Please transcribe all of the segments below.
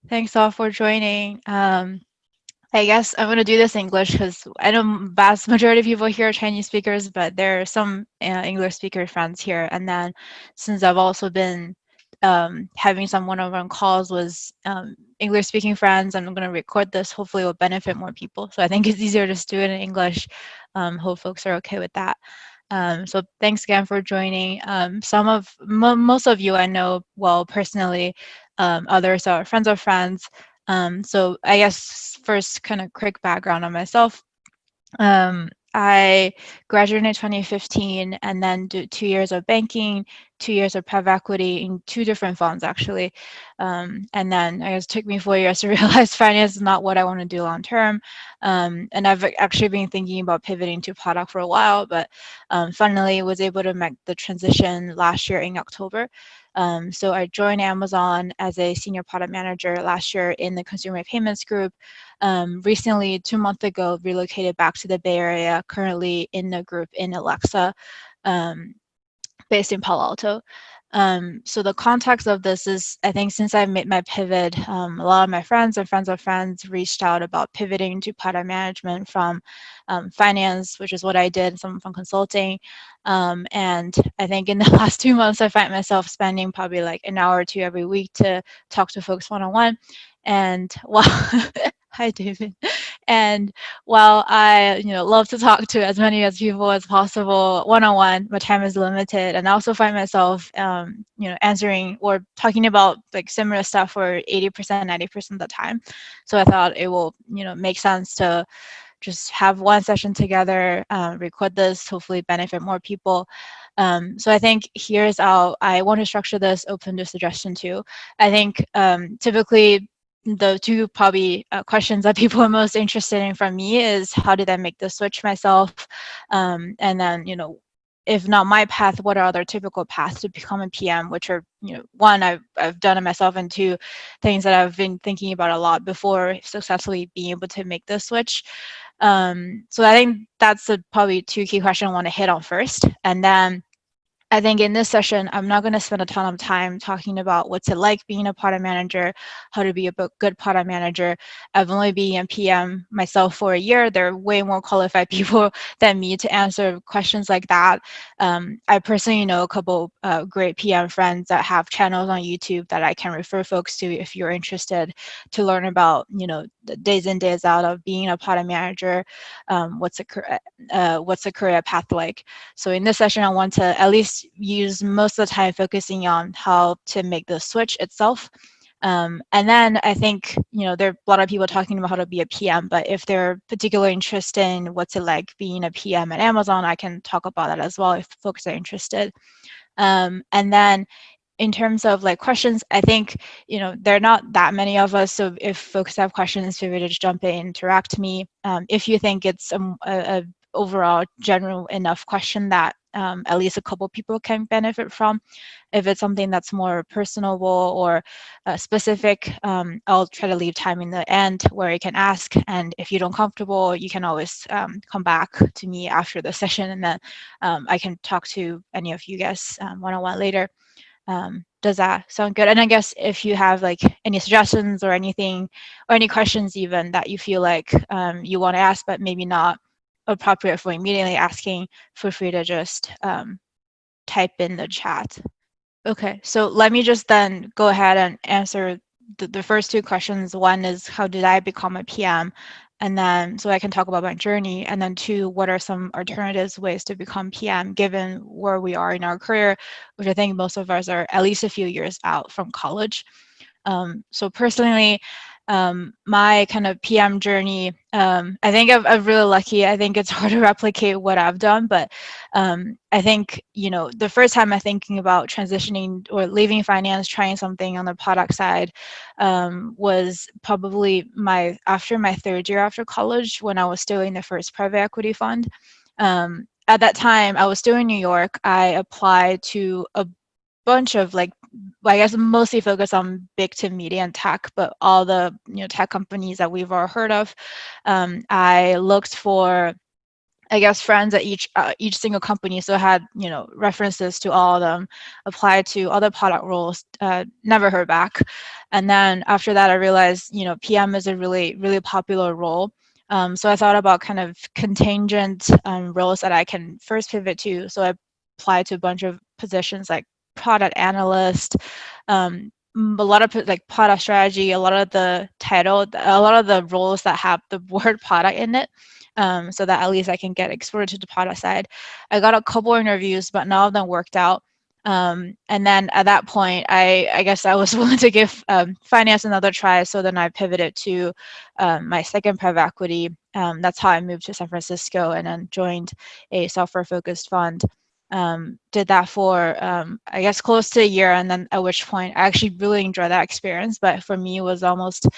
Thanks all for joining. I guess I'm going to do this in English because I know vast majority of people here are Chinese speakers, but there are some English speaker friends here. And then since I've also been having some one-on-one calls with English speaking friends, I'm going to record this. Hopefully it will benefit more people. So I think it's easier to just do it in English. Hope folks are okay with that. So thanks again for joining. Most of you I know well personally. Others are friends of friends. So I guess first kind of quick background on myself. I graduated in 2015 and then did 2 years of banking, 2 years of private equity in two different funds actually. And then I guess it took me 4 years to realize finance is not what I want to do long term. And I've actually been thinking about pivoting to product for a while, but finally was able to make the transition last year in October. So I joined Amazon as a senior product manager last year in the consumer payments group. Recently, 2 months ago, relocated back to the Bay Area, currently in the group in Alexa, based in Palo Alto. So the context of this is, I think since I made my pivot, a lot of my friends and friends of friends reached out about pivoting to product management from finance, which is what I did, some from consulting. And I think in the last 2 months, I find myself spending probably like an hour or two every week to talk to folks one-on-one. And while, hi, David. And while I, love to talk to as many as people as possible one-on-one, my time is limited, and I also find myself, answering or talking about like similar stuff for 80%, 90% of the time. So I thought it will, make sense to just have one session together, record this, hopefully benefit more people. So I think here's how I want to structure this, open to suggestion too. I think typically the two probably questions that people are most interested in from me is how did I make the switch myself? And then, if not my path, what are other typical paths to become a PM, which are, one, I've done it myself, and two, things that I've been thinking about a lot before successfully being able to make the switch. So I think that's probably two key questions I want to hit on first. And then I think in this session, I'm not going to spend a ton of time talking about what's it like being a product manager, how to be a good product manager. I've only been a PM myself for a year. There are way more qualified people than me to answer questions like that. I personally know a couple great PM friends that have channels on YouTube that I can refer folks to if you're interested to learn about, the days in, days out of being a product manager. What's a career path like? So in this session, I want to at least use most of the time focusing on how to make the switch itself. And then I think, there are a lot of people talking about how to be a PM, but if they're particularly interested in what's it like being a PM at Amazon, I can talk about that as well if folks are interested. And then in terms of like questions, I think, there are not that many of us. So if folks have questions, feel free to just jump in, interact me. If you think it's a overall general enough question that at least a couple people can benefit from. If it's something that's more personable or specific, I'll try to leave time in the end where you can ask. And if you don't comfortable, you can always come back to me after the session, and then I can talk to any of you guys one-on-one later. Does that sound good? And I guess if you have like any suggestions or anything, or any questions even that you feel like you want to ask, but maybe not appropriate for immediately asking, feel free to just type in the chat. Okay, so let me just then go ahead and answer the first two questions. One is, how did I become a PM? And then, so I can talk about my journey. And then two, what are some alternatives ways to become PM given where we are in our career, which I think most of us are at least a few years out from college. So personally, my kind of PM journey, I think I'm really lucky. I think it's hard to replicate what I've done, but I think, the first time I'm thinking about transitioning or leaving finance, trying something on the product side, was probably after my third year after college, when I was still in the first private equity fund. At that time, I was still in New York. I applied to a bunch of I guess mostly focused on big to medium tech, but all the tech companies that we've all heard of. I looked for I guess friends at each single company, so I had references to all of them, applied to other product roles, never heard back. And then after that I realized PM is a really popular role. So I thought about kind of contingent roles that I can first pivot to. So I applied to a bunch of positions like product analyst, a lot of like product strategy, a lot of the title, a lot of the roles that have the word product in it, so that at least I can get exposure to the product side. I got a couple interviews, but none of them worked out. And then at that point, I guess I was willing to give finance another try. So then I pivoted to my second private equity. That's how I moved to San Francisco and then joined a software-focused fund. Did that for I guess close to a year, and then at which point I actually really enjoyed that experience. But for me, it was almost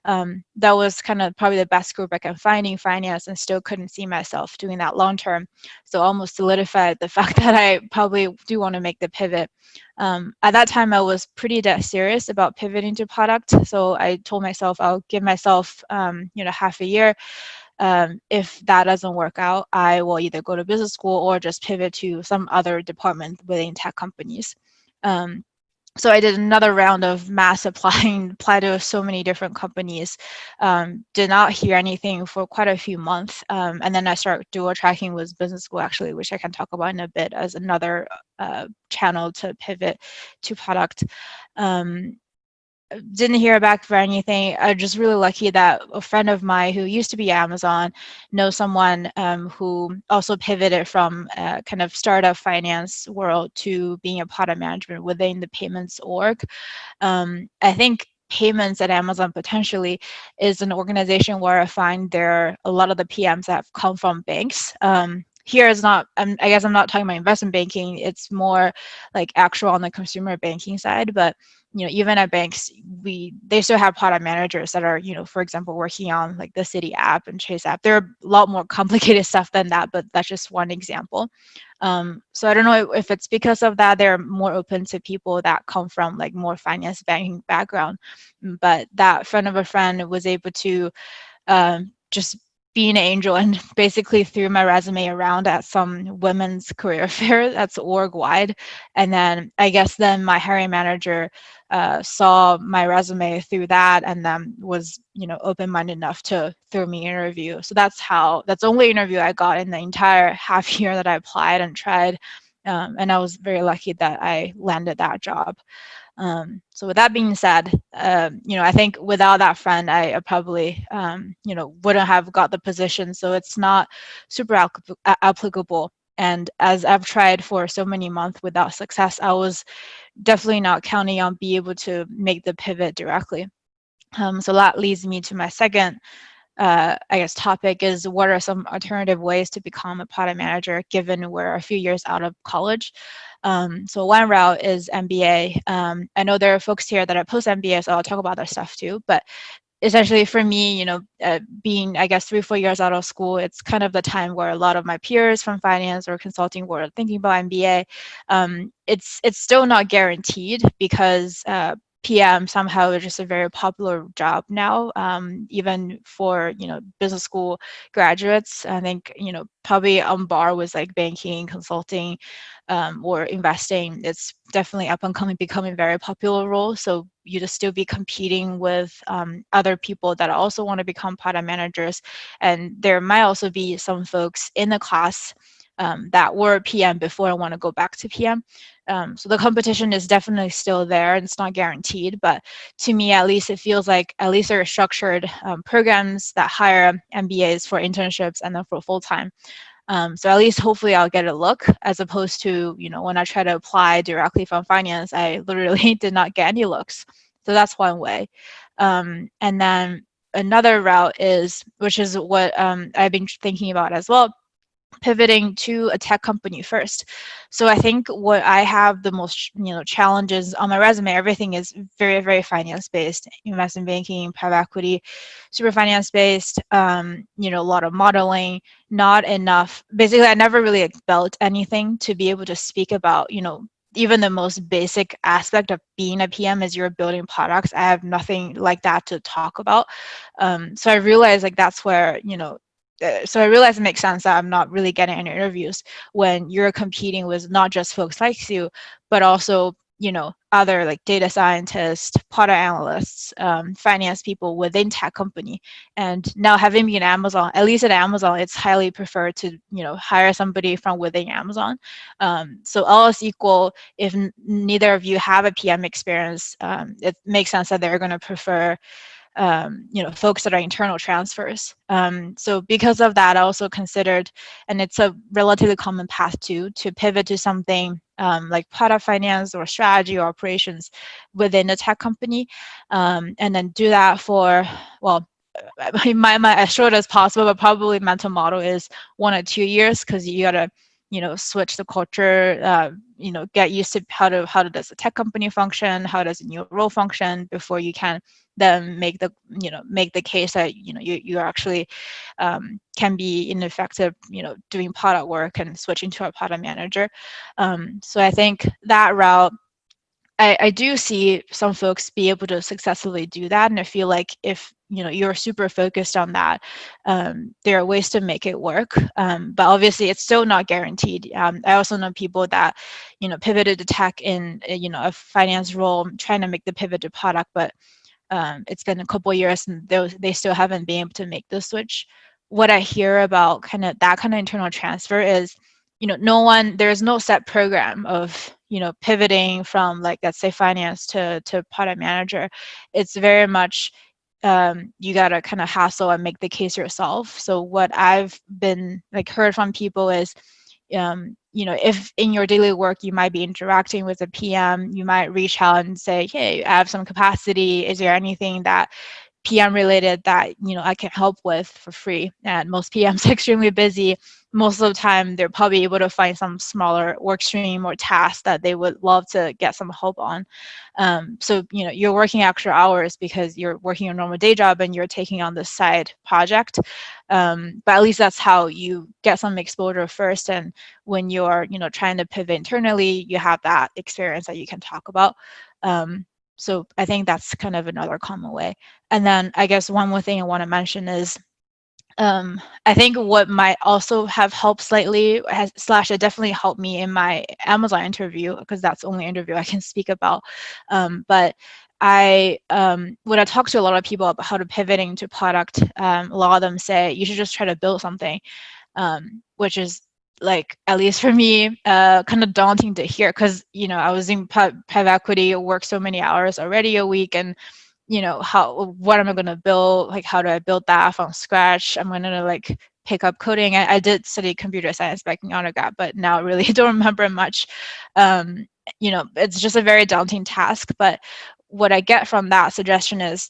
that was kind of probably the best group I can find in finance, and still couldn't see myself doing that long term. So almost solidified the fact that I probably do want to make the pivot. At that time, I was pretty dead serious about pivoting to product. So I told myself I'll give myself half a year. If that doesn't work out, I will either go to business school or just pivot to some other department within tech companies. So I did another round of mass applying, applied to so many different companies, did not hear anything for quite a few months. And then I started dual tracking with business school, actually, which I can talk about in a bit as another channel to pivot to product. Didn't hear back for anything. I'm just really lucky that a friend of mine who used to be at Amazon knows someone who also pivoted from kind of startup finance world to being a product management within the payments org. I think payments at Amazon potentially is an organization where I find there are a lot of the PMs that have come from banks. Here is not, I guess I'm not talking about investment banking. It's more like actual on the consumer banking side. But even at banks, they still have product managers that are, for example, working on like the Citi app and Chase app. There are a lot more complicated stuff than that, but that's just one example. So I don't know if it's because of that they're more open to people that come from like more finance banking background. But that friend of a friend was able to just be an angel and basically threw my resume around at some women's career fair that's org wide. And then I guess then my hiring manager saw my resume through that, and then was open-minded enough to throw me an interview. So that's the only interview I got in the entire half year that I applied and tried. And I was very lucky that I landed that job. So with that being said, I think without that friend, I probably, wouldn't have got the position. So it's not super applicable. And as I've tried for so many months without success, I was definitely not counting on being able to make the pivot directly. So that leads me to my second topic is, what are some alternative ways to become a product manager given we're a few years out of college? So one route is MBA. I know there are folks here that are post-MBA, so I'll talk about that stuff too. But essentially for me, being, I guess, 3-4 years out of school, it's kind of the time where a lot of my peers from finance or consulting were thinking about MBA. It's still not guaranteed because PM somehow is just a very popular job now, even for business school graduates. I think probably on par with like banking, consulting, or investing. It's definitely up and coming, becoming very popular role. So you just still be competing with other people that also want to become product managers, and there might also be some folks in the class that were PM before and want to go back to PM. So the competition is definitely still there, and it's not guaranteed. But to me, at least, it feels like at least there are structured programs that hire MBAs for internships and then for full time. So at least hopefully I'll get a look, as opposed to when I try to apply directly from finance, I literally did not get any looks. So that's one way. And then another route is, which is what I've been thinking about as well, pivoting to a tech company first. So I think what I have the most, challenges on my resume, everything is very, very finance based, investment banking, private equity, super finance based, a lot of modeling, not enough. Basically, I never really built anything to be able to speak about, even the most basic aspect of being a PM is you're building products. I have nothing like that to talk about. So I realized like that's where, so I realized it makes sense that I'm not really getting any interviews when you're competing with not just folks like you, but also, other like data scientists, product analysts, finance people within tech company. And now having been Amazon, at least at Amazon, it's highly preferred to, hire somebody from within Amazon. So all else equal, if neither of you have a PM experience, it makes sense that they're going to prefer folks that are internal transfers. So because of that, I also considered, and it's a relatively common path to pivot to something like product finance or strategy or operations within a tech company, and then do that for, well, my as short as possible, but probably mental model is 1 or 2 years, because you gotta switch the culture, get used to how does a tech company function, how does a new role function, before you can then make the case that you actually can be ineffective doing product work and switching to a product manager. So I think that route, I do see some folks be able to successfully do that, and I feel like if you're super focused on that, there are ways to make it work. But obviously, it's still not guaranteed. I also know people that pivoted to tech in a finance role, trying to make the pivot to product, but it's been a couple of years and they still haven't been able to make the switch. What I hear about that kind of internal transfer is, there's no set program of, pivoting from, like, let's say finance to product manager. It's very much, you got to kind of hassle and make the case yourself. So what I've been heard from people is, if in your daily work you might be interacting with a PM, you might reach out and say, hey, I have some capacity. Is there anything that PM related that I can help with for free? And most PMs are extremely busy. Most of the time, they're probably able to find some smaller work stream or task that they would love to get some help on. So you're working extra hours because you're working a normal day job and you're taking on this side project. But at least that's how you get some exposure first. And when you're trying to pivot internally, you have that experience that you can talk about. So I think that's kind of another common way. And then I guess one more thing I want to mention is, I think what might also have helped slightly, it definitely helped me in my Amazon interview, because that's the only interview I can speak about. But when I talk to a lot of people about how to pivot into product, a lot of them say you should just try to build something, which is, like, at least for me, kind of daunting to hear, because I was in private equity, work so many hours already a week, and what am I going to build? Like, how do I build that from scratch? I'm going to pick up coding. I did study computer science back in undergrad, but now I really don't remember much. It's just a very daunting task. But what I get from that suggestion is,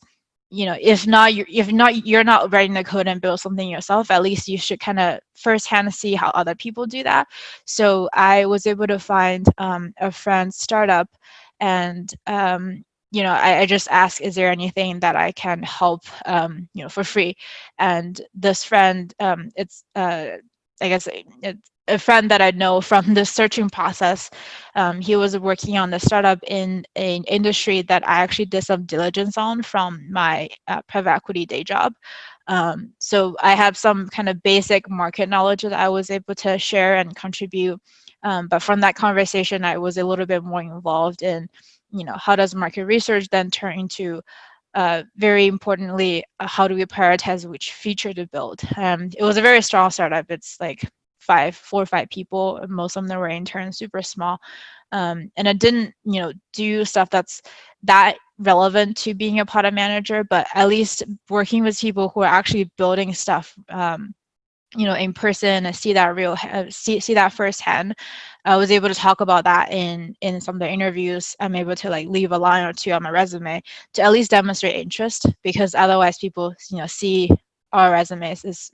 if you're not writing the code and build something yourself, at least you should kind of firsthand see how other people do that. So I was able to find a friend's startup, and I just asked, is there anything that I can help, for free? And this friend, it's I guess it's a friend that I know from the searching process. He was working on the startup in an industry that I actually did some diligence on from my private equity day job. So I have some kind of basic market knowledge that I was able to share and contribute. But from that conversation, I was a little bit more involved in, how does market research then turn into, very importantly, how do we prioritize which feature to build? It was a very strong startup. It's like 4 or 5 people. Most of them were interns, super small. And I didn't, do stuff that's that relevant to being a product manager, but at least working with people who are actually building stuff, in person, and see that firsthand. I was able to talk about that in some of the interviews. I'm able to leave a line or two on my resume to at least demonstrate interest, because otherwise people see our resumes is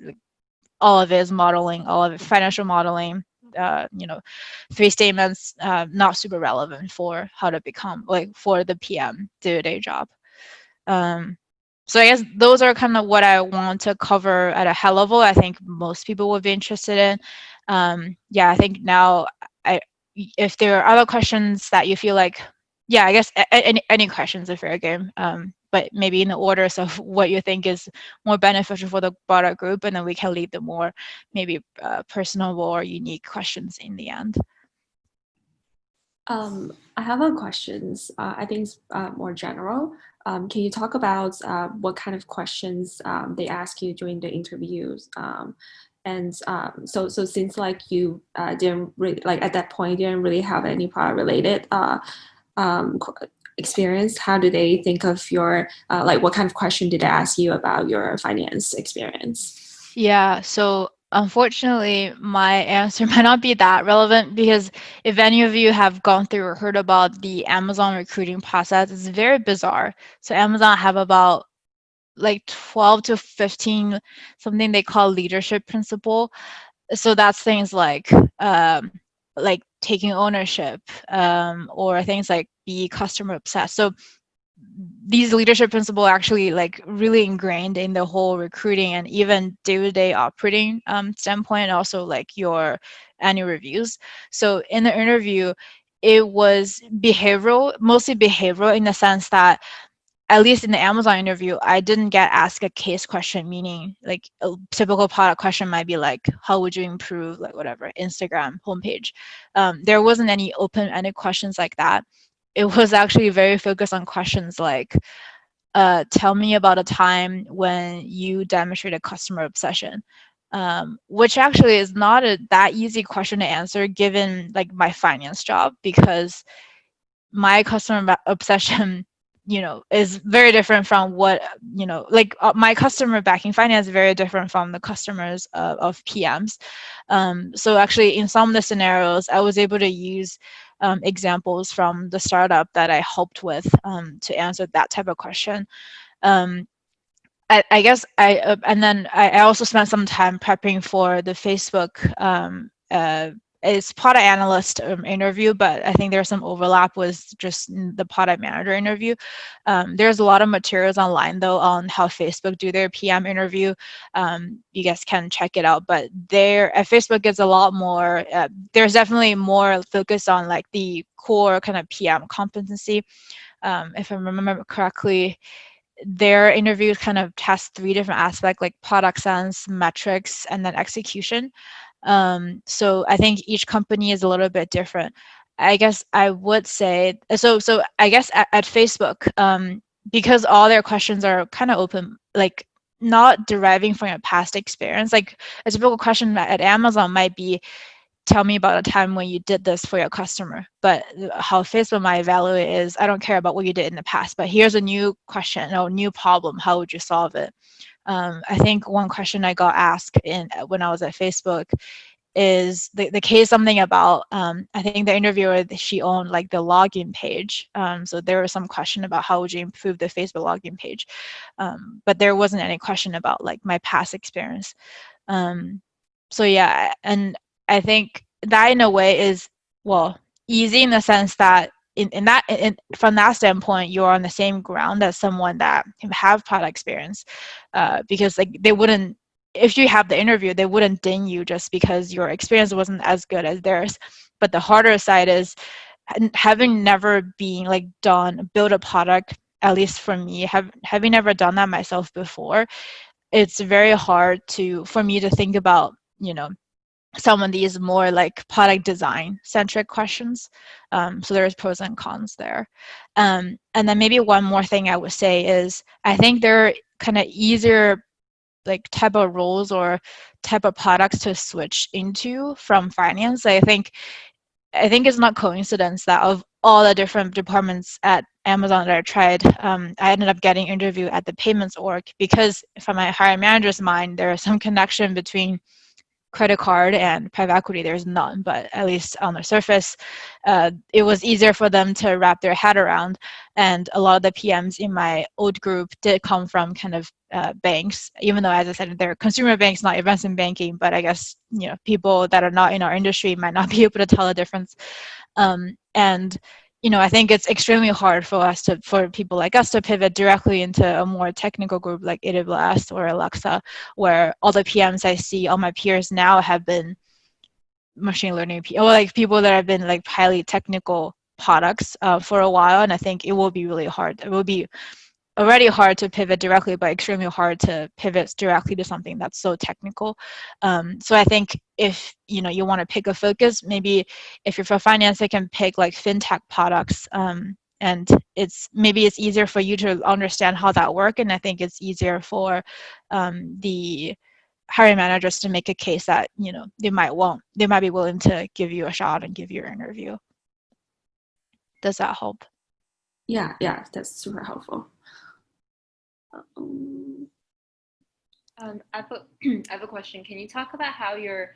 all of it is modeling, all of it financial modeling, 3 statements, not super relevant for how to become for the PM day-to-day job. So I guess those are kind of what I want to cover at a high level. I think most people would be interested in. I think now, if there are other questions that you feel like, I guess any questions are fair game. but maybe in the orders of what you think is more beneficial for the broader group, and then we can leave the more maybe personable or unique questions in the end. I have a questions. I think it's more general. Can you talk about what kind of questions they ask you during the interviews? So since like you didn't really like at that point you didn't really have any product related um, experience, how do they think of your like what kind of question did they ask you about your finance experience? Yeah, so unfortunately, my answer might not be that relevant because if any of you have gone through or heard about the Amazon recruiting process, it's very bizarre. So Amazon have about like 12 to 15 something they call leadership principle. So that's things like taking ownership, or things like be customer obsessed. So these leadership principles are actually like really ingrained in the whole recruiting and even day-to-day operating standpoint, and also like your annual reviews. So in the interview, it was behavioral, mostly behavioral, in the sense that at least in the Amazon interview, I didn't get asked a case question, meaning like a typical product question might be like, how would you improve like whatever Instagram homepage? There wasn't any open-ended questions like that. It was actually very focused on questions like, tell me about a time when you demonstrated customer obsession, which actually is not that easy question to answer given like my finance job, because my customer obsession, is very different from what, like my customer backing finance is very different from the customers of PMs. So actually in some of the scenarios, I was able to use examples from the startup that I helped with to answer that type of question. Um, I guess and then I also spent some time prepping for the Facebook it's product analyst interview, but I think there's some overlap with just the product manager interview. There's a lot of materials online though on how Facebook do their PM interview. You guys can check it out, but there at Facebook is a lot more. There's definitely more focus on like the core kind of PM competency. If I remember correctly, their interviews kind of test three different aspects like product sense, metrics, and then execution. So I think each company is a little bit different. I guess I would say so. So I guess at Facebook, because all their questions are kind of open, like not deriving from your past experience. Like a typical question at Amazon might be, tell me about a time when you did this for your customer. But how Facebook might evaluate is, I don't care about what you did in the past, but here's a new question, new problem. How would you solve it? I think one question I got asked when I was at Facebook is the case something about, I think the interviewer, she owned like the login page. So there was some question about how would you improve the Facebook login page. But there wasn't any question about like my past experience. So yeah, and I think that in a way is, well, easy in the sense that from that standpoint, you're on the same ground as someone that have product experience, because like they wouldn't, if you have the interview, they wouldn't ding you just because your experience wasn't as good as theirs. But the harder side is having never been like build a product, at least for me, having never done that myself before, it's very hard for me to think about, some of these more like product design centric questions. So there's pros and cons there. And then maybe one more thing I would say is, I think there are kind of easier like type of roles or type of products to switch into from finance. I think it's not coincidence that of all the different departments at Amazon that I tried, I ended up getting interviewed at the payments org, because from my hiring manager's mind, there is some connection between credit card and private equity. There's none, but at least on the surface, it was easier for them to wrap their head around. And a lot of the PMs in my old group did come from kind of banks, even though, as I said, they're consumer banks, not investment banking. But I guess, people that are not in our industry might not be able to tell the difference. And I think it's extremely hard for people like us to pivot directly into a more technical group like AWS or Alexa, where all the PMs I see, all my peers now have been machine learning or like people that have been like highly technical products for a while. And I think it will be really hard. It will be already hard to pivot directly, but extremely hard to pivot directly to something that's so technical. So I think if you want to pick a focus, maybe if you're for finance, I can pick like fintech products. And maybe it's easier for you to understand how that works, and I think it's easier for the hiring managers to make a case that they might be willing to give you a shot and give you an interview. Does that help? Yeah, yeah, that's super helpful. Um, I have a question. Can you talk about how your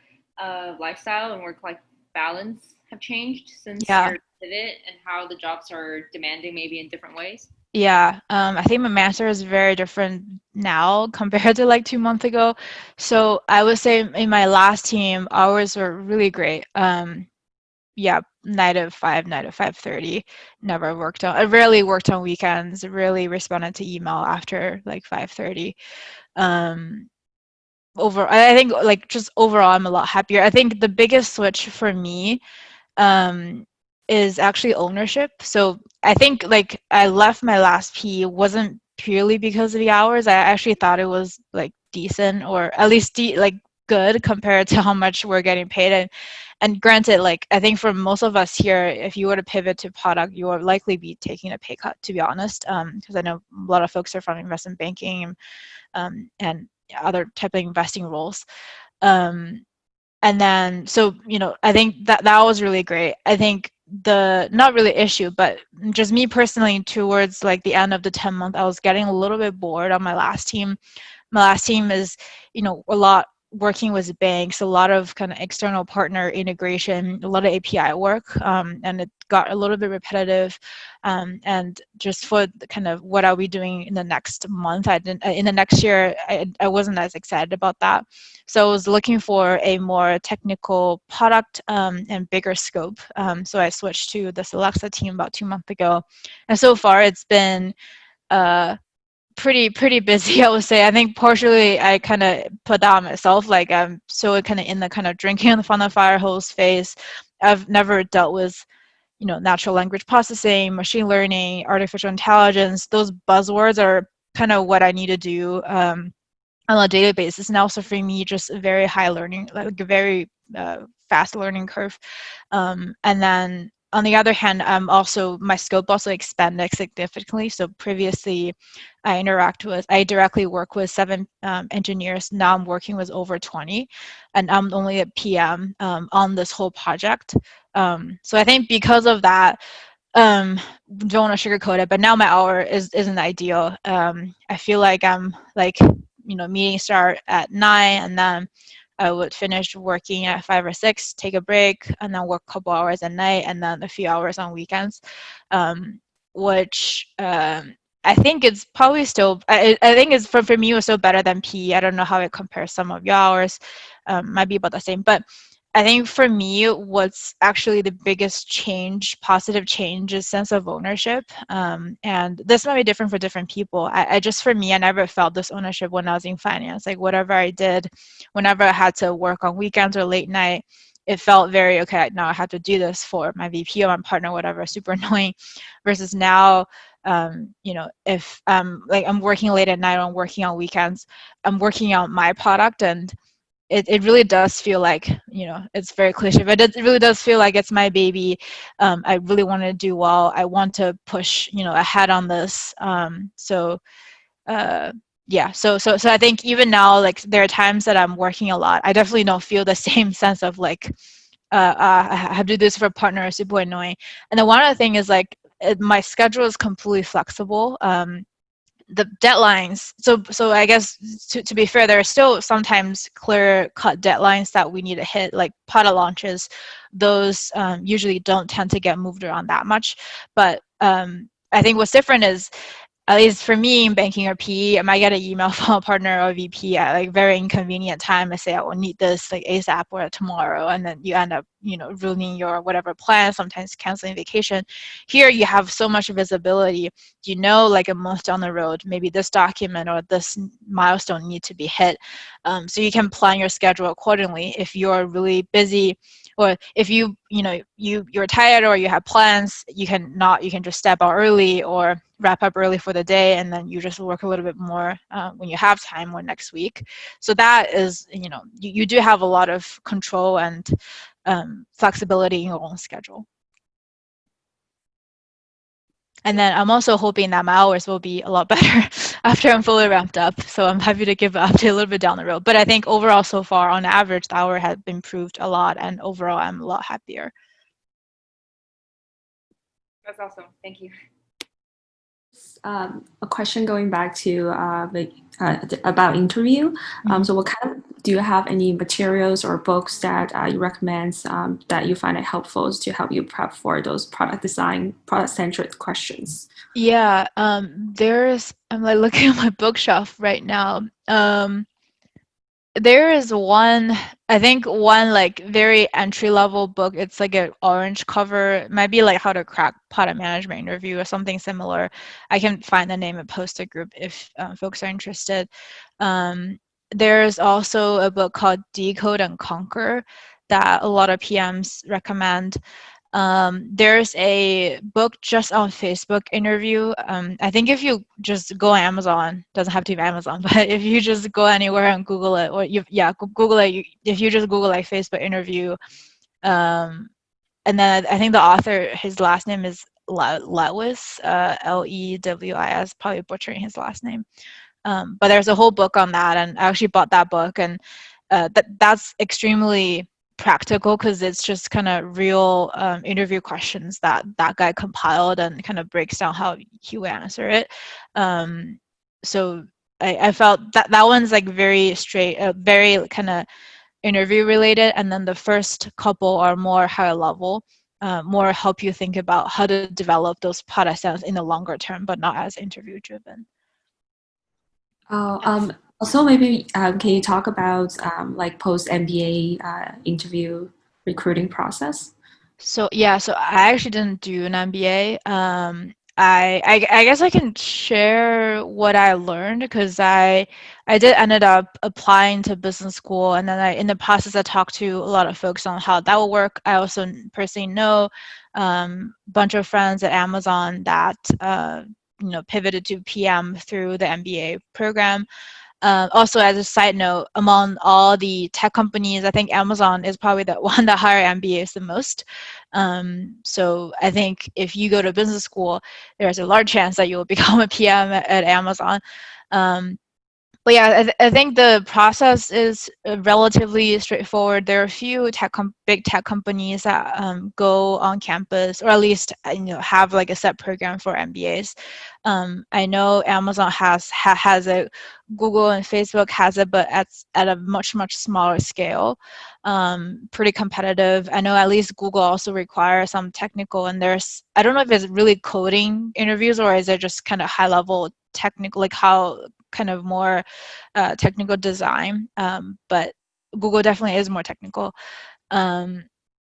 lifestyle and work-life balance have changed since Yeah. your pivot, and how the jobs are demanding maybe in different ways? Yeah, I think my master is very different now compared to like 2 months ago. So I would say in my last team, hours were really great. Yeah, 9 to 5, 9 to 5:30. Never worked on. I rarely worked on weekends. Rarely responded to email after like 5:30. Um, I think like just overall, I'm a lot happier. I think the biggest switch for me um, is actually ownership. So I think like I left my last P wasn't purely because of the hours. I actually thought it was like decent, or at least like good compared to how much we're getting paid. And granted, like I think for most of us here, if you were to pivot to product, you would likely be taking a pay cut, to be honest. Because I know a lot of folks are from investment banking and other type of investing roles. Um, and then so I think that was really great. I think the not really issue, but just me personally, towards like the end of the 10 month, I was getting a little bit bored on my last team. My last team is a lot working with banks, a lot of kind of external partner integration, a lot of API work, and it got a little bit repetitive. And just for the kind of what are we doing in the next month, in the next year, I wasn't as excited about that. So I was looking for a more technical product and bigger scope. So I switched to this Alexa team about 2 months ago, and so far it's been uh, pretty busy, I would say. I think partially I kind of put that on myself. Like I'm so kind of in the kind of drinking on the fun of fire hose phase. I've never dealt with natural language processing, machine learning, artificial intelligence. Those buzzwords are kind of what I need to do on a daily basis now. So for me, just a very high learning, like a very fast learning curve. And then on the other hand, my scope also expanded significantly. So previously, I directly work with 7 engineers. Now I'm working with over 20, and I'm only a PM on this whole project. So I think because of that, don't want to sugarcoat it, but now my hour isn't ideal. I feel like I'm like meetings start at 9, and then I would finish working at 5 or 6, take a break, and then work a couple hours at night, and then a few hours on weekends, which I think it's probably still. I think it's for me it was still better than P. I don't know how it compares some of your hours. Might be about the same, but I think for me, what's actually the biggest change, positive change, is sense of ownership. And this might be different for different people. I just, for me, I never felt this ownership when I was in finance. Like whatever I did, whenever I had to work on weekends or late night, it felt very, okay, now I have to do this for my VP or my partner, whatever, super annoying. Versus now, if like I'm working late at night or I'm working on weekends, I'm working on my product, and it really does feel like, it's very cliche, but it really does feel like it's my baby. I really want to do well. I want to push, ahead on this. Yeah, so I think even now, like there are times that I'm working a lot. I definitely don't feel the same sense of like, I have to do this for a partner, super annoying. And then one other thing is like, my schedule is completely flexible. The deadlines, so I guess to be fair, there are still sometimes clear cut deadlines that we need to hit, like product launches. Those usually don't tend to get moved around that much. But I think what's different is, at least for me in banking or PE, I might get an email from a partner or VP at like very inconvenient time. I say I will need this like ASAP or tomorrow, and then you end up ruining your whatever plan, sometimes canceling vacation. Here you have so much visibility. Like a month down the road, maybe this document or this milestone need to be hit. So you can plan your schedule accordingly. If you're really busy, or if you're tired or you have plans, you can just step out early or wrap up early for the day, and then you just work a little bit more when you have time or next week. So that is, you do have a lot of control and flexibility in your own schedule. And then I'm also hoping that my hours will be a lot better after I'm fully ramped up. So I'm happy to give an update a little bit down the road. But I think overall so far, on average, the hour has improved a lot, and overall I'm a lot happier. That's awesome. Thank you. A question going back to about interview. So what kind of, do you have any materials or books that you recommend that you find it helpful to help you prep for those product design, product-centric questions? Yeah, I'm like looking at my bookshelf right now. There is one like very entry-level book. It's like an orange cover. It might be like How to Crack Product Management Interview or something similar. I can find the name and post a group if folks are interested. There's also a book called Decode and Conquer that a lot of PMs recommend. There's a book just on Facebook interview. I think if you just go on Amazon, doesn't have to be Amazon, but if you just go anywhere and Google it, or Google it. If you just Google like Facebook interview, and then I think the author, his last name is Lewis, Lewis, probably butchering his last name. But there's a whole book on that, and I actually bought that book, and that's extremely practical because it's just kind of real interview questions that guy compiled and kind of breaks down how he would answer it. So I felt that one's like very straight, very kind of interview related, and then the first couple are more higher level, more help you think about how to develop those product sales in the longer term, but not as interview driven. Also, maybe can you talk about like post-MBA interview recruiting process? So I actually didn't do an MBA. I guess I can share what I learned because I did ended up applying to business school, and then in the process I talked to a lot of folks on how that will work. I also personally know a bunch of friends at Amazon that pivoted to PM through the MBA program. Also, as a side note, among all the tech companies, I think Amazon is probably the one that hire MBAs the most. So I think if you go to business school, there's a large chance that you will become a PM at Amazon. But yeah, I think the process is relatively straightforward. There are a few big tech companies that go on campus, or at least have like a set program for MBAs. I know Amazon has it, Google and Facebook has it, but at a much smaller scale. Pretty competitive. I know at least Google also requires some technical, and I don't know if it's really coding interviews or is it just kind of high level technical, like how kind of more technical design, but Google definitely is more technical.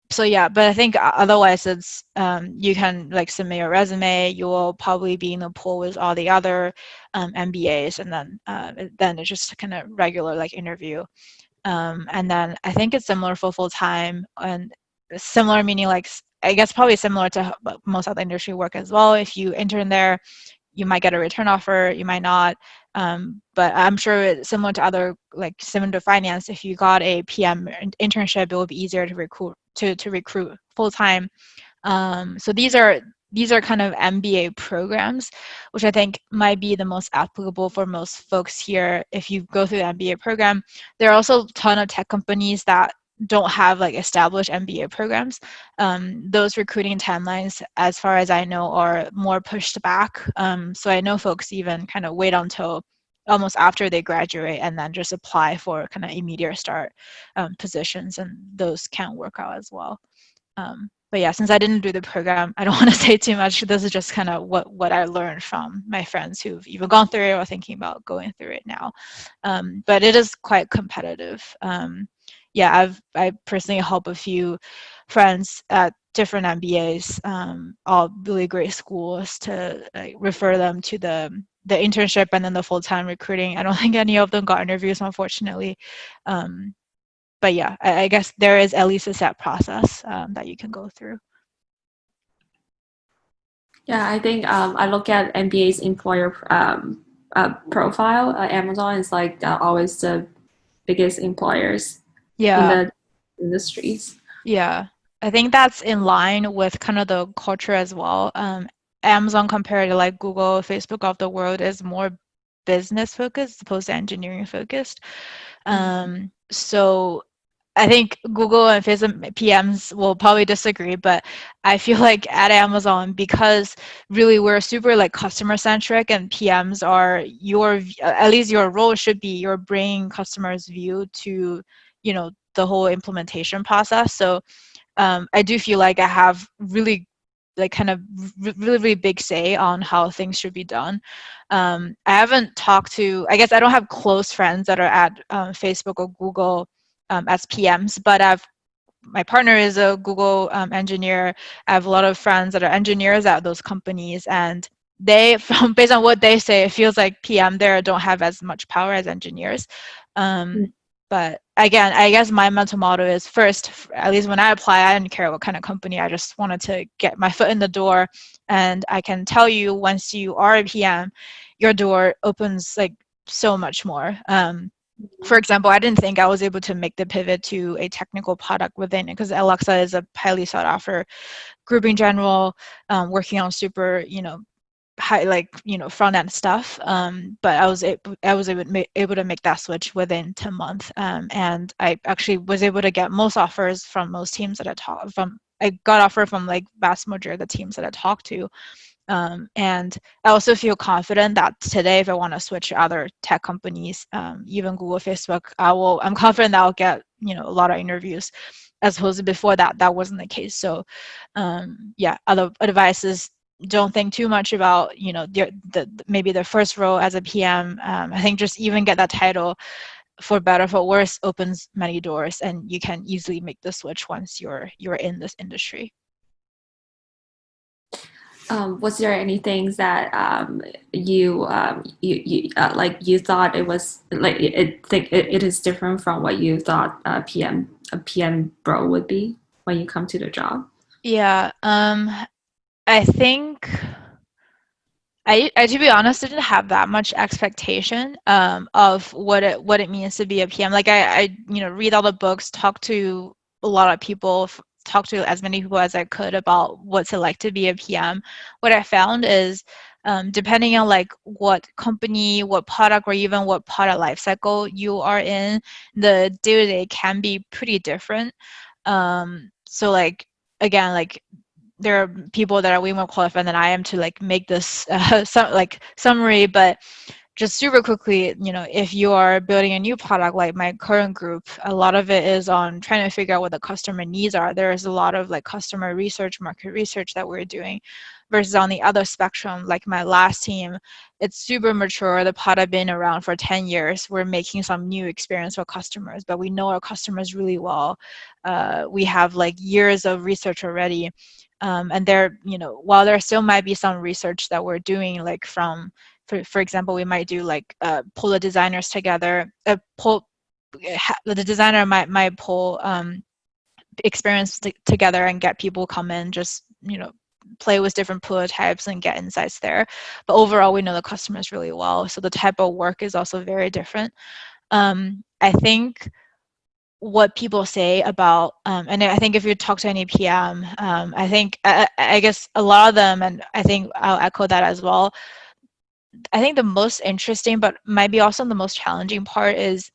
So yeah, but I think otherwise it's you can like submit your resume. You will probably be in the pool with all the other MBAs, and then it's just kind of regular like interview. And then I think it's similar for full time, and similar meaning like I guess probably similar to most other industry work as well. If you intern there, you might get a return offer, you might not. But I'm sure it's similar to other, like similar to finance, if you got a PM internship, it will be easier to recruit full time. So these are kind of MBA programs, which I think might be the most applicable for most folks here. If you go through the MBA program, there are also a ton of tech companies that don't have like established MBA programs. Those recruiting timelines, as far as I know, are more pushed back. So I know folks even kind of wait until almost after they graduate and then just apply for kind of immediate start positions, and those can work out as well. But yeah, since I didn't do the program, I don't want to say too much. This is just kind of what I learned from my friends who've either gone through it or thinking about going through it now. But it is quite competitive. I personally help a few friends at different MBAs, all really great schools, to refer them to the internship and then the full-time recruiting. I don't think any of them got interviews, unfortunately. But yeah, I guess there is at least a set process that you can go through. Yeah, I think I look at MBA's employer profile. Amazon is like always the biggest employers in Yeah. the industries. Yeah, I think that's in line with kind of the culture as well. Amazon compared to like Google, Facebook of the world is more business focused as opposed to engineering focused. So I think Google and Facebook PMs will probably disagree, but I feel like at Amazon, because really we're super like customer centric, and PMs are at least your role should be you're bringing customers' view to, the whole implementation process. So I do feel like I have really like kind of really, really big say on how things should be done. I haven't talked to, I guess I don't have close friends that are at Facebook or Google as PMs, but my partner is a Google engineer. I have a lot of friends that are engineers at those companies, and they, from based on what they say, it feels like PM there don't have as much power as engineers. But again, I guess my mental model is first, at least when I apply, I didn't care what kind of company. I just wanted to get my foot in the door. And I can tell you, once you are a PM, your door opens like so much more. For example, I didn't think I was able to make the pivot to a technical product within it, because Alexa is a highly sought after group in general, working on super, high, like, front end stuff. But I was able to make that switch within 10 months. And I actually was able to get most offers from most teams that I got offer from like vast majority of the teams that I talked to. And I also feel confident that today, if I want to switch to other tech companies, even Google, Facebook, I'm confident that I'll get, a lot of interviews, as opposed to before that wasn't the case. So, yeah, other advice is don't think too much about, maybe the first role as a PM. I think just even get that title, for better, for worse, opens many doors, and you can easily make the switch once you're in this industry. Was there any things that you like you thought it was like it is different from what you thought a PM role would be when you come to the job? Yeah, I think I to be honest, didn't have that much expectation of what it means to be a PM. Like I read all the books, talk to a lot of people, talk to as many people as I could about what's it like to be a PM. What I found is, depending on like what company, what product, or even what product life cycle you are in, the day-to-day can be pretty different. So like, again, like there are people that are way more qualified than I am to like make this summary, but just super quickly, if you are building a new product, like my current group, a lot of it is on trying to figure out what the customer needs are. There is a lot of like customer research, market research that we're doing, versus on the other spectrum, like my last team, it's super mature. The product been around for 10 years. We're making some new experience for customers, but we know our customers really well. We have like years of research already. And there, while there still might be some research that we're doing, like for example, we might do like pull the designers together, the designer might pull experience together and get people come in, just play with different prototypes and get insights there. But overall, we know the customers really well, so the type of work is also very different. I think what people say about, and I think if you talk to any PM, I think I guess a lot of them, and I think I'll echo that as well. I think the most interesting, but might be also the most challenging part, is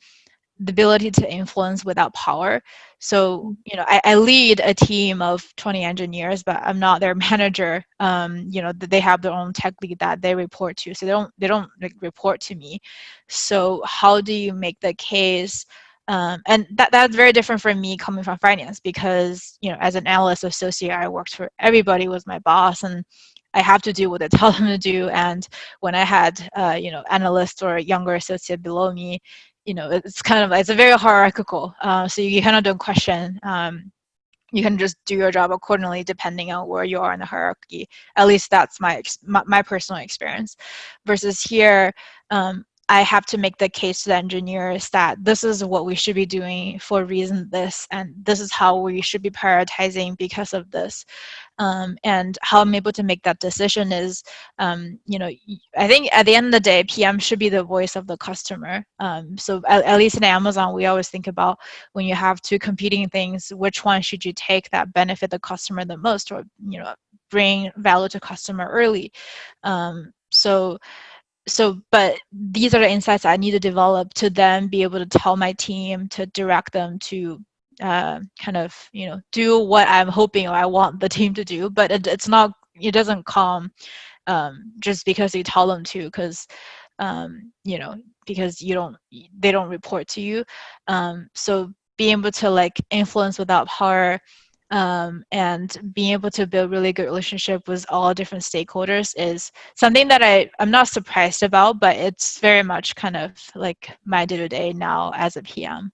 the ability to influence without power. So, I lead a team of 20 engineers, but I'm not their manager. They have their own tech lead that they report to, so they don't like report to me. So how do you make the case? And that's very different from me coming from finance, because as an analyst associate, I worked for everybody, was my boss, and I have to do what I tell them to do. And when I had analysts or younger associate below me, it's kind of, it's a very hierarchical. So you kind of don't question. You can just do your job accordingly depending on where you are in the hierarchy. At least that's my personal experience. Versus here, I have to make the case to the engineers that this is what we should be doing for reason this, and this is how we should be prioritizing because of this. And how I'm able to make that decision is, I think at the end of the day, PM should be the voice of the customer. So at least in Amazon, we always think about when you have two competing things, which one should you take that benefit the customer the most, or bring value to customer early. But these are the insights I need to develop to then be able to tell my team, to direct them to kind of do what I'm hoping or I want the team to do. But it doesn't come just because you tell them to, because because they don't report to you. So being able to like influence without power, and being able to build really good relationship with all different stakeholders is something that I'm not surprised about, but it's very much kind of like my day-to-day now as a PM.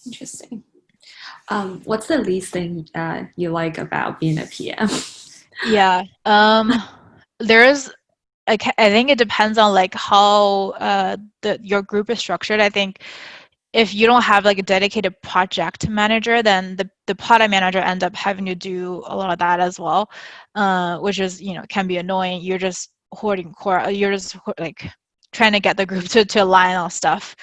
Interesting. What's the least thing you like about being a PM? Yeah, there is. I think it depends on like how your group is structured. I think if you don't have like a dedicated project manager, then the product manager end up having to do a lot of that as well, which is can be annoying. You're just hoarding core. You're just like trying to get the group to align on stuff.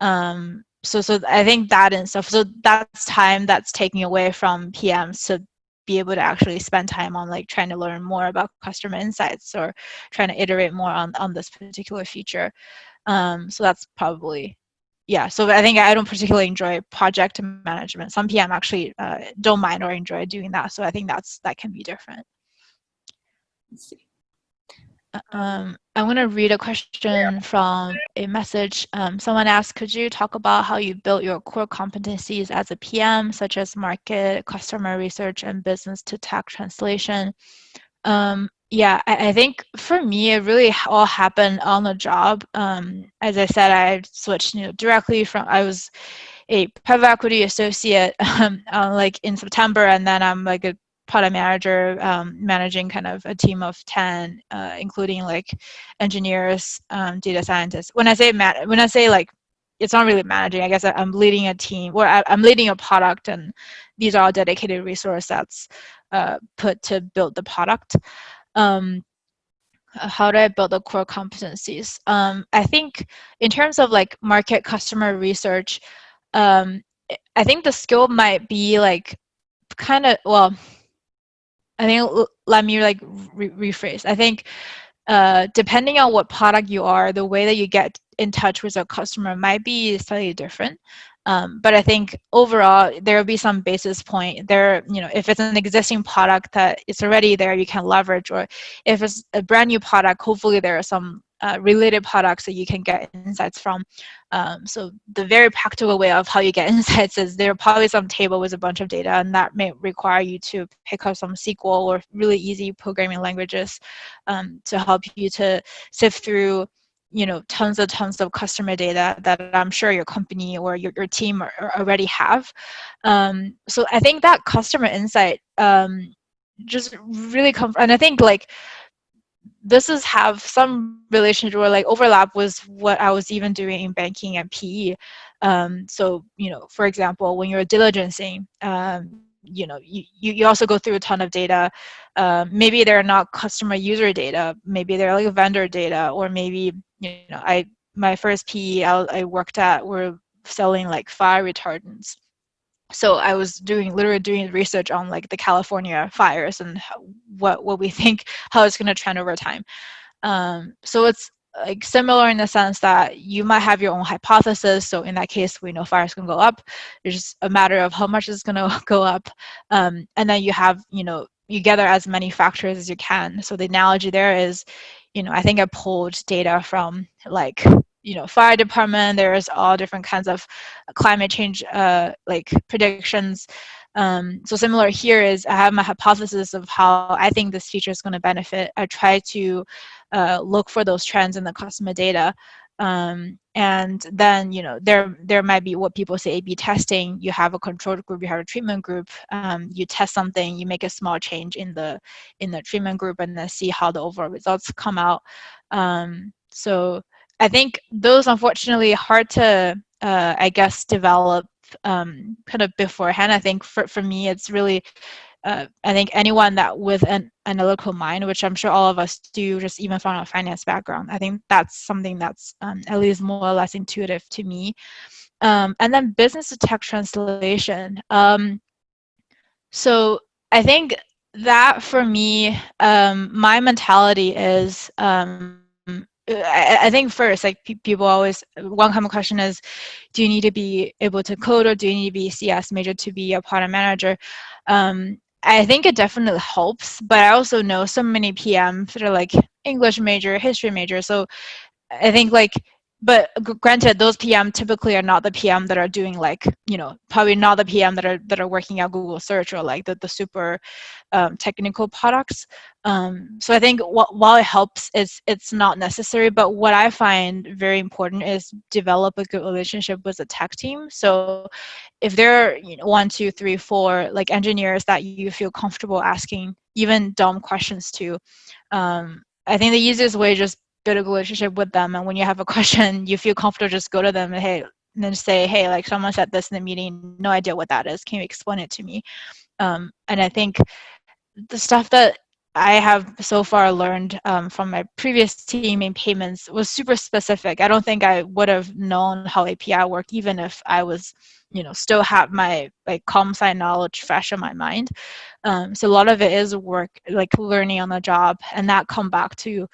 So I think that and stuff. So that's time that's taking away from PMs to be able to actually spend time on like trying to learn more about customer insights or trying to iterate more on this particular feature. So that's probably, yeah. So I think I don't particularly enjoy project management. Some PM actually don't mind or enjoy doing that. So I think that can be different. Let's see. I'm going to read a question from a message. Someone asked, could you talk about how you built your core competencies as a PM, such as market, customer research, and business to tech translation? Yeah, I think for me, it really all happened on the job. As I said, I switched directly from, I was a private equity associate like in September, and then I'm like a product manager, managing kind of a team of 10, including like engineers, data scientists. When I say like, it's not really managing. I guess I'm leading a team, or I'm leading a product, and these are all dedicated resource that's put to build the product. How do I build the core competencies? I think in terms of like market customer research, I think the skill might be like kind of, well, I think let me like rephrase. I think depending on what product you are, the way that you get in touch with a customer might be slightly different. But I think overall there will be some basis point there. If it's an existing product that it's already there, you can leverage, or if it's a brand new product, hopefully there are some related products that you can get insights from. So the very practical way of how you get insights is there are probably some table with a bunch of data, and that may require you to pick up some SQL or really easy programming languages to help you to sift through tons of customer data that I'm sure your company or your team already have. So I think that customer insight just really comes, and I think like this is have some relationship or like overlap with what I was even doing in banking and PE. So for example, when you're diligencing, you also go through a ton of data. Maybe they're not customer user data, maybe they're like vendor data, or maybe my first PE I worked at were selling like fire retardants. So I was literally doing research on like the California fires and what we think how it's going to trend over time. So it's like similar in the sense that you might have your own hypothesis. So in that case, we know fires can go up. It's just a matter of how much is going to go up, and then you have you gather as many factors as you can. So the analogy there is, I think I pulled data from like fire department. There's all different kinds of climate change like predictions. So similar here is I have my hypothesis of how I think this feature is going to benefit. I try to look for those trends in the customer data, And then, there might be what people say A/B testing. You have a control group, you have a treatment group. You test something, you make a small change in the treatment group, and then see how the overall results come out. So I think those, unfortunately, hard to, I guess, develop kind of beforehand. I think for me, it's really, I think anyone that with an analytical mind, which I'm sure all of us do, just even from a finance background, I think that's something that's at least more or less intuitive to me. And then business to tech translation. So I think that for me, my mentality is, I think first, like people always, one common question is, do you need to be able to code, or do you need to be CS major to be a product manager? I think it definitely helps, but I also know so many PMs that are like English major, history major. So I think like, but granted, those PM typically are not the PM that are doing like, probably not the PM that are working at Google search, or like the super technical products. So I think while it helps, it's not necessary. But what I find very important is develop a good relationship with the tech team. So if there are 1, 2, 3, 4 like engineers that you feel comfortable asking even dumb questions to, I think the easiest way is just build a relationship with them. And when you have a question, you feel comfortable, just go to them and and then say, hey, like someone said this in the meeting, no idea what that is. Can you explain it to me? And I think the stuff that I have so far learned from my previous team in payments was super specific. I don't think I would have known how API worked even if I was, still have my like comp sci knowledge fresh in my mind. So a lot of it is work, like learning on the job, and that come back to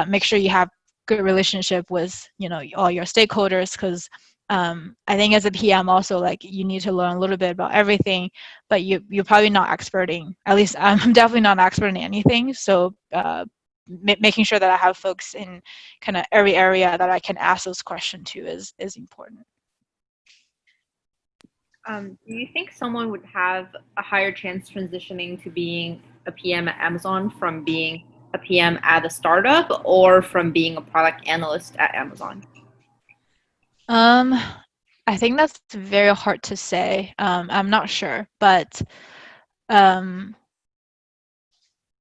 make sure you have good relationship with, all your stakeholders, because I think as a PM also, like you need to learn a little bit about everything, but you're probably not experting. At least I'm definitely not an expert in anything. So making sure that I have folks in kind of every area that I can ask those questions to is important. Do you think someone would have a higher chance transitioning to being a PM at Amazon from being a PM at a startup, or from being a product analyst at Amazon? I think that's very hard to say. I'm not sure, but yeah,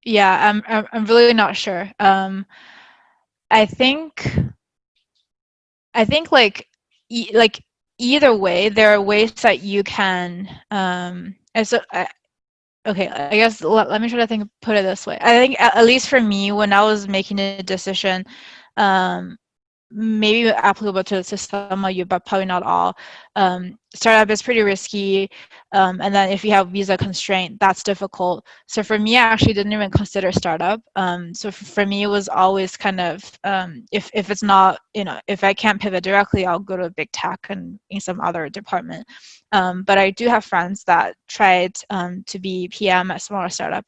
I'm really not sure. I think like like either way, there are ways that you can. And so okay, I guess let me try to put it this way. I think at least for me, when I was making a decision, um, maybe applicable to some of you, but probably not all. Startup is pretty risky, and then if you have visa constraint, that's difficult. So for me, I actually didn't even consider startup. So for me, it was always kind of, if it's not, if I can't pivot directly, I'll go to a big tech and in some other department. But I do have friends that tried to be PM at smaller startup.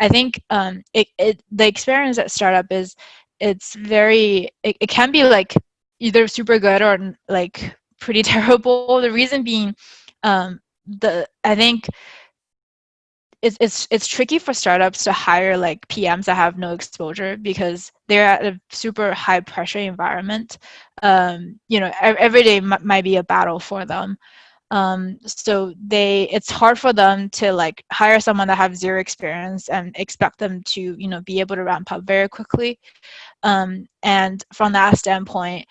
I think the experience at startup is, it's very, it can be like either super good or like pretty terrible. The reason being, I think it's tricky for startups to hire like PMs that have no exposure, because they're at a super high pressure environment. Every day might be a battle for them. So it's hard for them to like hire someone that have zero experience and expect them to, be able to ramp up very quickly. And from that standpoint,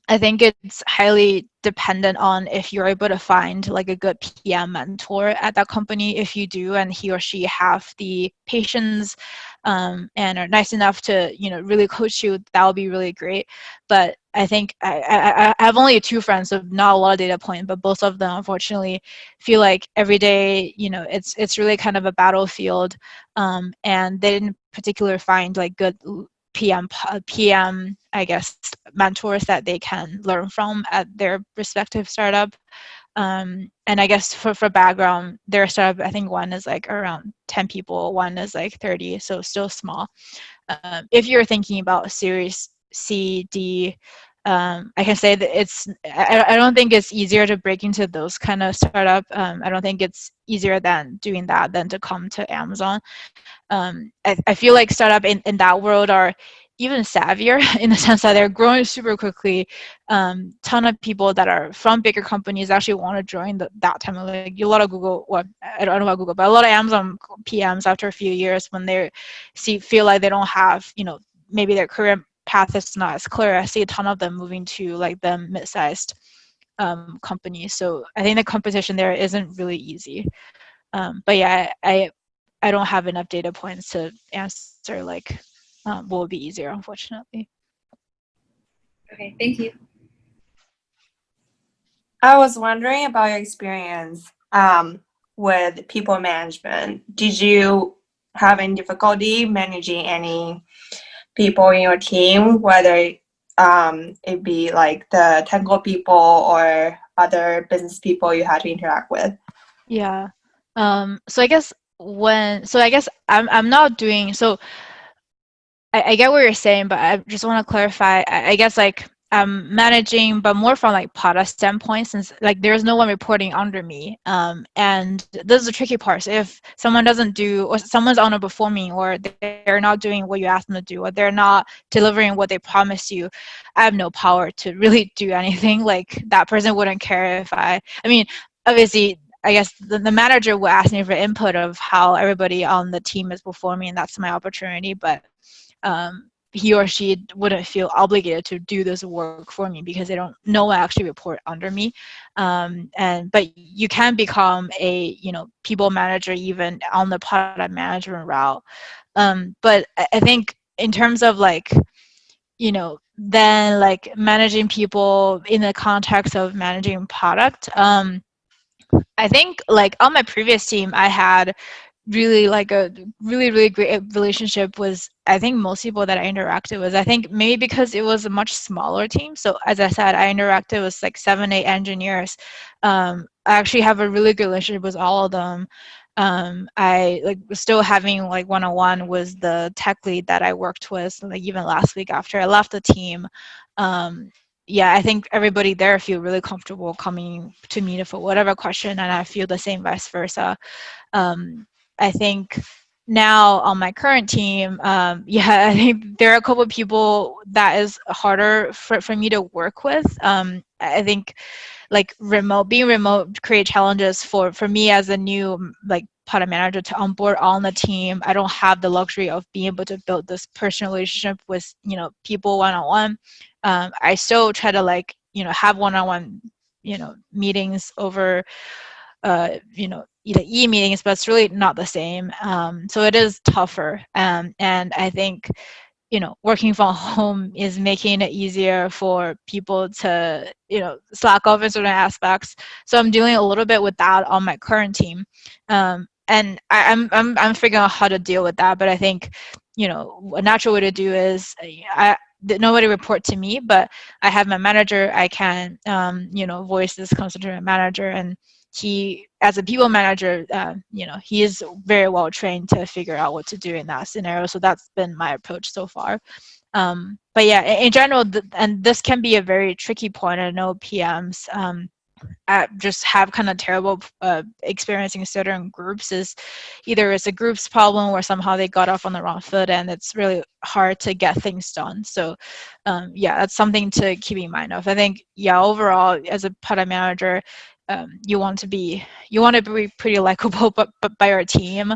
I think it's highly dependent on if you're able to find like a good PM mentor at that company. If you do, and he or she have the patience and are nice enough to, really coach you, that would be really great. But I think I have only 2 friends, so not a lot of data point, but both of them unfortunately feel like every day, it's really kind of a battlefield, and they didn't particularly find like good PM, I guess, mentors that they can learn from at their respective startup. And I guess for background, their startup, I think one is like around 10 people, one is like 30, so still small. If you're thinking about Series C, D, I can say that I don't think it's easier to break into those kind of startup. I don't think it's easier than doing that than to come to Amazon. I feel like startup in that world are even savvier in the sense that they're growing super quickly. Ton of people that are from bigger companies actually want to join that time of like a lot of Google, well, I don't know about Google, but a lot of Amazon PMs after a few years when they feel like they don't have, maybe their career path is not as clear. I see a ton of them moving to like the mid-sized companies. So I think the competition there isn't really easy. But yeah, I don't have enough data points to answer like what would be easier, unfortunately. Okay, thank you. I was wondering about your experience with people management. Did you have any difficulty managing any people in your team, whether it be like the technical people or other business people you had to interact with? Yeah. So I guess I'm not doing so. I get what you're saying, but I just want to clarify. I guess like I'm managing, but more from like product standpoint, since like there's no one reporting under me. And this is the tricky part. So if someone doesn't do, or someone's underperforming, or they're not doing what you ask them to do, or they're not delivering what they promise you, I have no power to really do anything. Like that person wouldn't care if I mean, obviously, I guess the manager will ask me for input of how everybody on the team is performing, and that's my opportunity. But he or she wouldn't feel obligated to do this work for me because no one actually report under me. But you can become a people manager even on the product management route. But I think in terms of like then like managing people in the context of managing product, I think like on my previous team I had really like a really great relationship with I think most people that I interacted with. I think maybe because it was a much smaller team. So as I said, I interacted with like 7-8 engineers. I actually have a really good relationship with all of them. I like still having like one-on-one with the tech lead that I worked with like even last week after I left the team. Yeah, I think everybody there feel really comfortable coming to me for whatever question, and I feel the same vice versa. I think now on my current team, yeah, I think there are a couple of people that is harder for me to work with. I think like being remote create challenges for me as a new like product manager to onboard on the team. I don't have the luxury of being able to build this personal relationship with people one-on-one. I still try to like have one-on-one meetings over either e-meetings, but it's really not the same. So it is tougher. And I think, working from home is making it easier for people to, slack off in certain aspects. So I'm dealing a little bit with that on my current team. And I'm figuring out how to deal with that. But I think, a natural way to do is nobody report to me, but I have my manager. I can, voice this concern to my manager, and he, as a people manager, he is very well trained to figure out what to do in that scenario. So that's been my approach so far. But yeah, in general, and this can be a very tricky point. I know PMs just have kind of terrible experience in certain groups. Is either it's a group's problem where somehow they got off on the wrong foot and it's really hard to get things done. So yeah, that's something to keep in mind of. I think, yeah, overall as a product manager, you want to be pretty likable but by your team.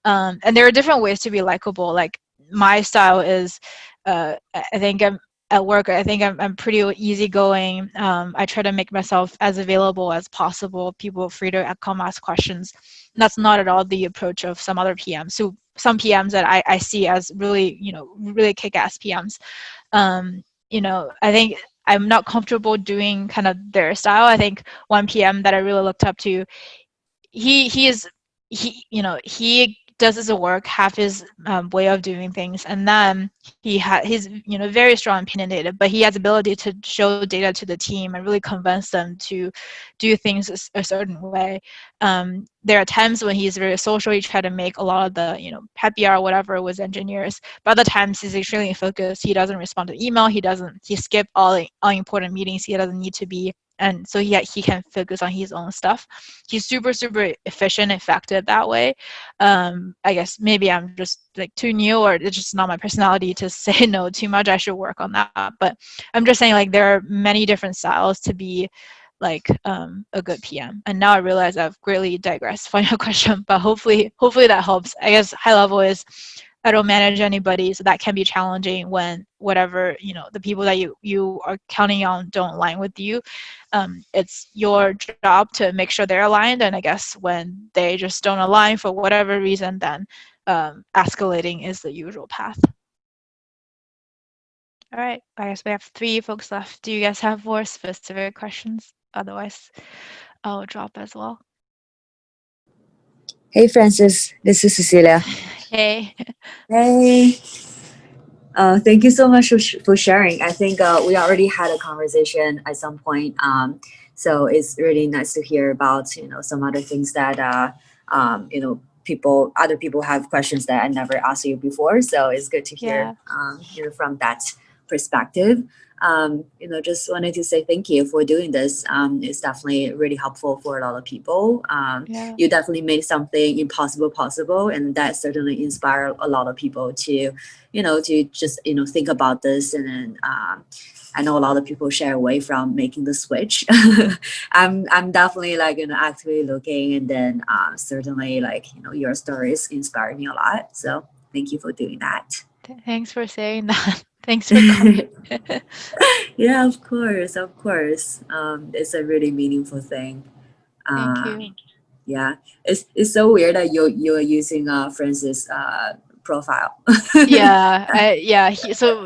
And there are different ways to be likable. Like my style is I think at work, I think I'm pretty easygoing. I try to make myself as available as possible. People are free to come ask questions. That's not at all the approach of some other PMs. So some PMs that I see as really, really kick-ass PMs. I think I'm not comfortable doing kind of their style. I think one PM that I really looked up to, he does his work, have his way of doing things, and then he's very strong and opinionated, but he has ability to show data to the team and really convince them to do things a certain way. there are times when he's very social. He try to make a lot of the, happy hour, whatever, with engineers. But other times he's extremely focused. He doesn't respond to email. He skip all important meetings. He doesn't need to be. And so he can focus on his own stuff. He's super, super efficient, effective that way. I guess maybe I'm just like too new, or it's just not my personality to say no too much. I should work on that. But I'm just saying, like, there are many different styles to be like a good PM. And now I realize I've greatly digressed from your question, but hopefully that helps. I guess high level is I don't manage anybody, so that can be challenging when whatever, the people that you are counting on don't align with you. It's your job to make sure they're aligned, and I guess when they just don't align for whatever reason, then escalating is the usual path. All right, I guess we have 3 folks left. Do you guys have more specific questions? Otherwise, I'll drop as well. Hey, Francis. This is Cecilia. Hey. Hey. Thank you so much for sharing. I think we already had a conversation at some point. So it's really nice to hear about, some other things that, other people have questions that I never asked you before. So it's good to hear, from that perspective. Just wanted to say thank you for doing this. It's definitely really helpful for a lot of people. You definitely made something impossible possible, and that certainly inspired a lot of people to, to just, think about this. And then I know a lot of people shy away from making the switch. I'm definitely actively looking, and then certainly your stories inspire me a lot. So thank you for doing that. Thanks for saying that. Thanks for coming. Yeah, of course. It's a really meaningful thing. Thank you. Yeah, it's so weird that you're using Francis' profile. So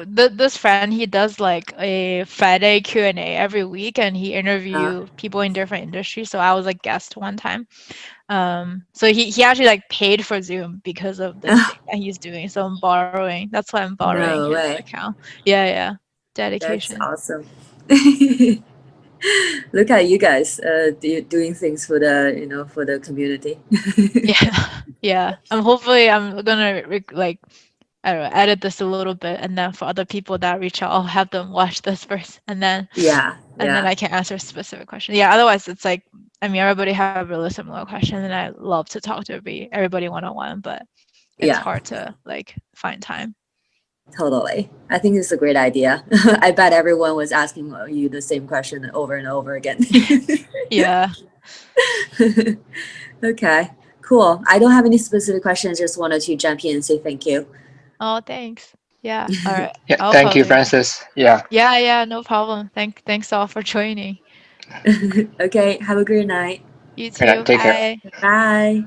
this friend, he does like a Friday Q&A every week, and he interview people in different industries. So I was a guest one time. So he actually like paid for Zoom because of this thing that he's doing. So I'm borrowing. That's why I'm borrowing No his way. account. Yeah. Dedication. That's awesome. Look at you guys doing things for the for the community. Yeah. Hopefully I'm gonna I don't know, edit this a little bit, and then for other people that reach out, I'll have them watch this first, and then I can answer specific questions. Yeah, otherwise it's like, everybody have really similar questions, and I love to talk to everybody one-on-one, but it's hard to find time. Totally. I think it's a great idea. I bet everyone was asking you the same question over and over again. Yeah. Okay, cool. I don't have any specific questions. Just wanted to jump in and say thank you. Oh, thanks. Yeah. All right. Yeah, thank you, Francis. Yeah. Yeah, no problem. Thanks all for joining. Okay, have a great night. You Good night. too. Take care. Bye. Bye.